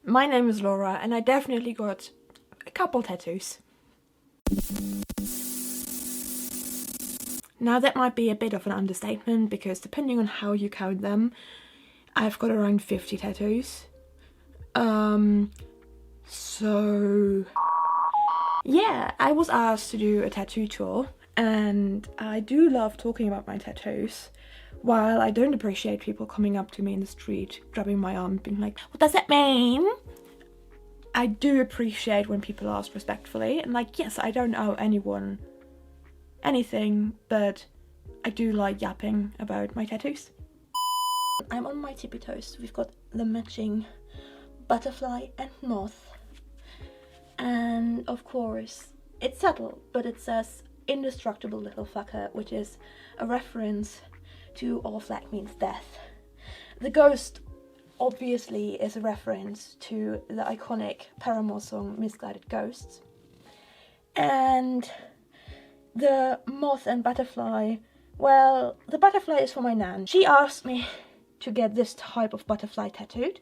My name is Laura and I definitely got a couple tattoos. Now that might be a bit of an understatement because depending on how you count them, I've got around 50 tattoos. So yeah, I was asked to do a tattoo tour and I do love talking about my tattoos. While I don't appreciate people coming up to me in the street, grabbing my arm, being like, what does that mean? I do appreciate when people ask respectfully, and like, yes, I don't owe anyone anything, but I do like yapping about my tattoos. I'm on my tippy toes. We've got the matching butterfly and moth. And of course, it's subtle, but it says indestructible little fucker, which is a reference to All Flag Means Death. The ghost obviously is a reference to the iconic Paramore song Misguided Ghosts. And the moth and butterfly, well, the butterfly is for my nan. She asked me to get this type of butterfly tattooed,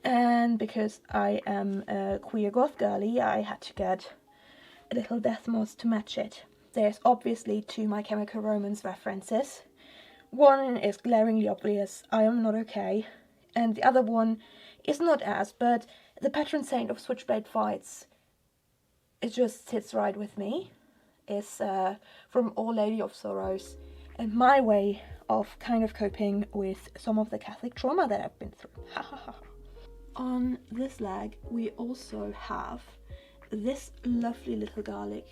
and because I am a queer goth girly, I had to get a little death moth to match it. There's obviously two My Chemical Romance references. One is glaringly obvious, I am not okay, and the other one is not as, but the patron saint of switchblade fights, it just sits right with me. It's from Our Lady of Sorrows, and my way of kind of coping with some of the Catholic trauma that I've been through. On this leg we also have this lovely little garlic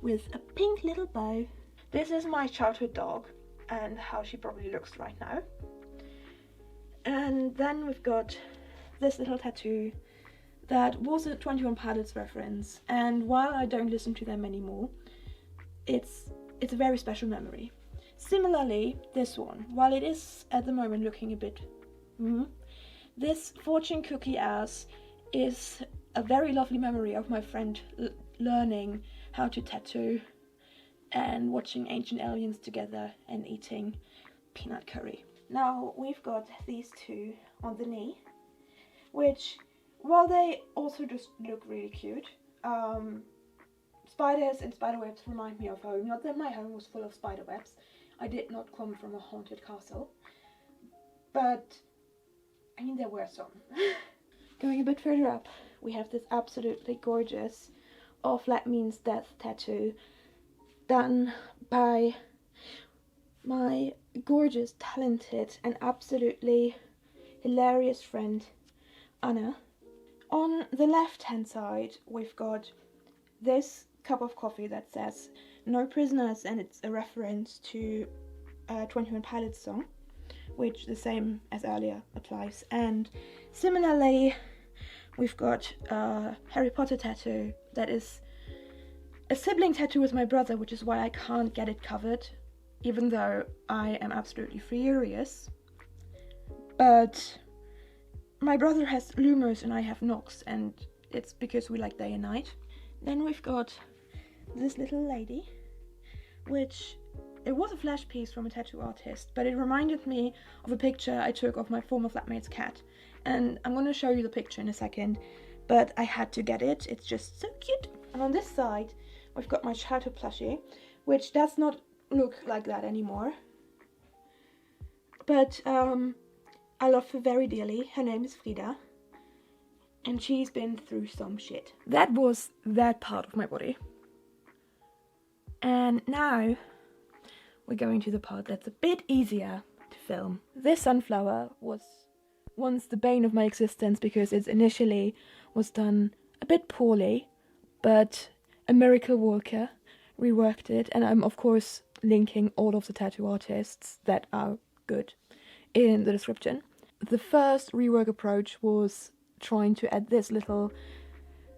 with a pink little bow. This is my childhood dog and how she probably looks right now. And then we've got this little tattoo that was a 21 Pilots reference, and while I don't listen to them anymore, it's a very special memory. Similarly, this one, while it is at the moment looking a bit this fortune cookie ass is a very lovely memory of my friend learning how to tattoo and watching Ancient Aliens together and eating peanut curry. Now we've got these two on the knee, which, while they also just look really cute, spiders and spiderwebs remind me of home. Not that my home was full of spiderwebs. I did not come from a haunted castle, but I mean there were some. Going a bit further up, we have this absolutely gorgeous All Flag Means Death tattoo done by my gorgeous, talented and absolutely hilarious friend Anna. On the left hand side we've got this cup of coffee that says no prisoners, and it's a reference to a 21 Pilots song, which the same as earlier applies. And similarly we've got a Harry Potter tattoo that is a sibling tattoo with my brother, which is why I can't get it covered, even though I am absolutely furious. But my brother has Lumos and I have Nox, and it's because we like day and night. Then we've got this little lady, which it was a flash piece from a tattoo artist, but it reminded me of a picture I took of my former flatmate's cat. And I'm going to show you the picture in a second, but I had to get it. It's just so cute. And on this side, we've got my childhood plushie, which does not look like that anymore. But I love her very dearly. Her name is Frida, and she's been through some shit. That was that part of my body. And now we're going to the part that's a bit easier to film. This sunflower was once the bane of my existence because it initially was done a bit poorly, but a miracle worker reworked it, and I'm of course linking all of the tattoo artists that are good in the description. The first rework approach was trying to add this little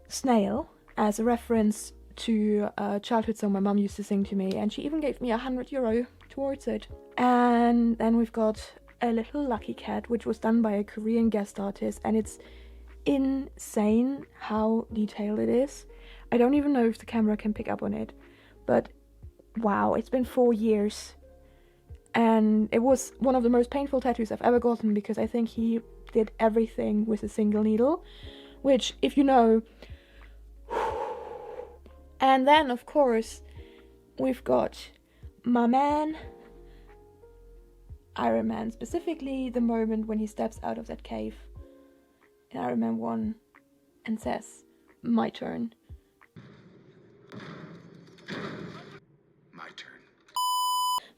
snail as a reference to a childhood song my mum used to sing to me, and she even gave me €100 towards it. And then we've got a little lucky cat, which was done by a Korean guest artist, and it's insane how detailed it is. I don't even know if the camera can pick up on it, but wow, it's been 4 years, and it was one of the most painful tattoos I've ever gotten because I think he did everything with a single needle, which, if you know. And then, of course, we've got my man, Iron Man, specifically the moment when he steps out of that cave in Iron Man 1 and says, "My turn." My turn.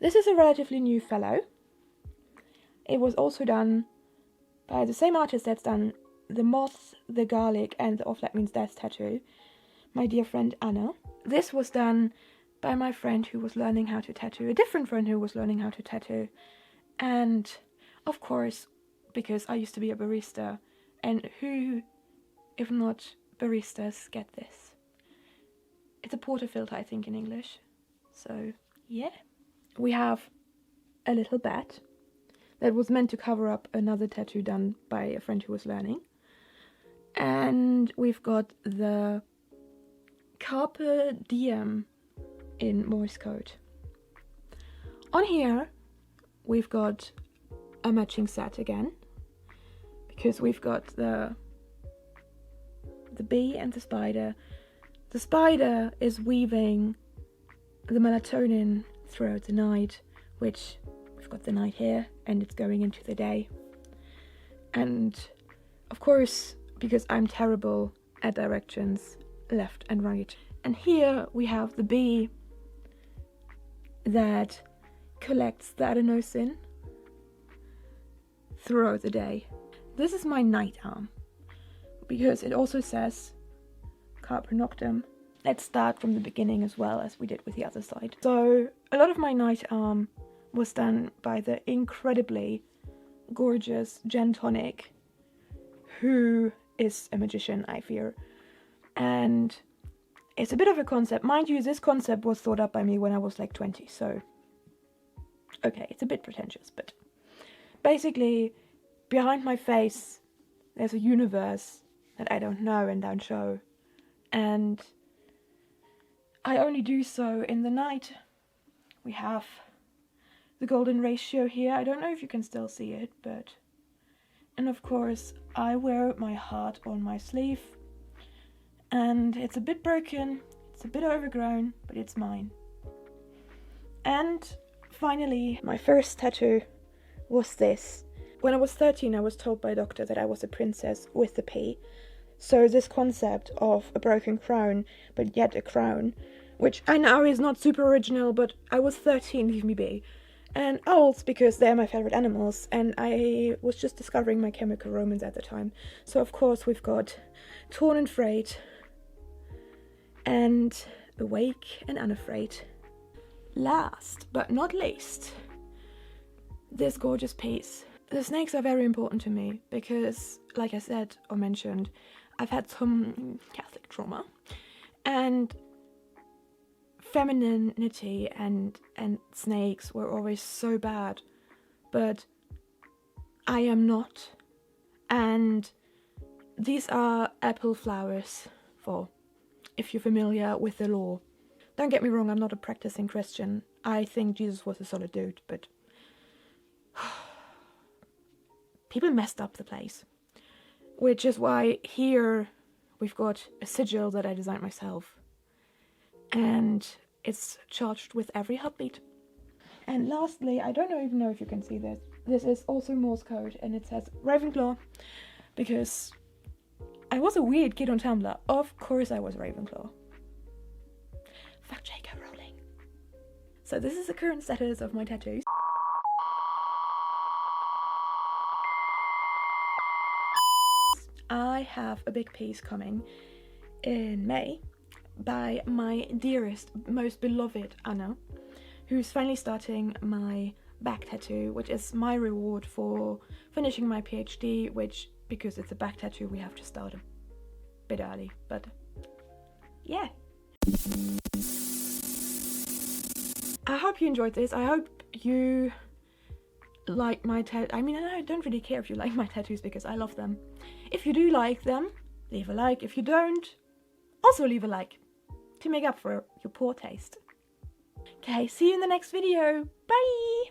This is a relatively new fellow. It was also done by the same artist that's done the moth, the garlic, and the Off That Means Death tattoo, my dear friend Anna. This was done by my friend who was learning how to tattoo, a different friend who was learning how to tattoo. And of course, because I used to be a barista, and who, if not baristas, get this? It's a portafilter, I think, in English. So, yeah. We have a little bat that was meant to cover up another tattoo done by a friend who was learning. And we've got the Carpe Diem in Morse code. On here, we've got a matching set again, because we've got the bee and the spider. The spider is weaving the melatonin throughout the night, which we've got the night here, and it's going into the day. And of course, because I'm terrible at directions left and right. And here we have the bee that collects the adenosine throughout the day. This is my night arm, because it also says Carpe Noctem. Let's start from the beginning as well as we did with the other side. So a lot of my night arm was done by the incredibly gorgeous Jen Tonic, who is a magician, I fear. And it's a bit of a concept. Mind you, this concept was thought up by me when I was like 20, so okay, it's a bit pretentious, but basically, behind my face, there's a universe that I don't know and don't show. And I only do so in the night. We have the golden ratio here. I don't know if you can still see it, but... And of course, I wear my heart on my sleeve. And it's a bit broken, it's a bit overgrown, but it's mine. And finally, my first tattoo was this. When I was 13, I was told by a doctor that I was a princess with a P. So this concept of a broken crown, but yet a crown, which I know is not super original, but I was 13, leave me be. And owls, because they're my favorite animals, and I was just discovering my chemical romance at the time. So of course we've got Torn and Frayed, and Awake and Unafraid. Last but not least, this gorgeous piece. The snakes are very important to me because, like I said or mentioned, I've had some Catholic trauma, and femininity and snakes were always so bad, but I am not. And these are apple flowers, for if you're familiar with the law. Don't get me wrong, I'm not a practicing Christian. I think Jesus was a solid dude, but people messed up the place. Which is why here we've got a sigil that I designed myself. And it's charged with every heartbeat. And lastly, I don't even know if you can see this. This is also Morse code, and it says Ravenclaw, because I was a weird kid on Tumblr. Of course I was Ravenclaw. Fuck J.K. Rowling. So this is the current status of my tattoos. I have a big piece coming in May by my dearest, most beloved Anna, who's finally starting my back tattoo, which is my reward for finishing my PhD, which, because it's a back tattoo, we have to start a bit early, but yeah. I hope you enjoyed this. I hope you like my I mean, I don't really care if you like my tattoos because I love them. If you do like them, leave a like. If you don't, also leave a like to make up for your poor taste. Okay, see you in the next video. Bye!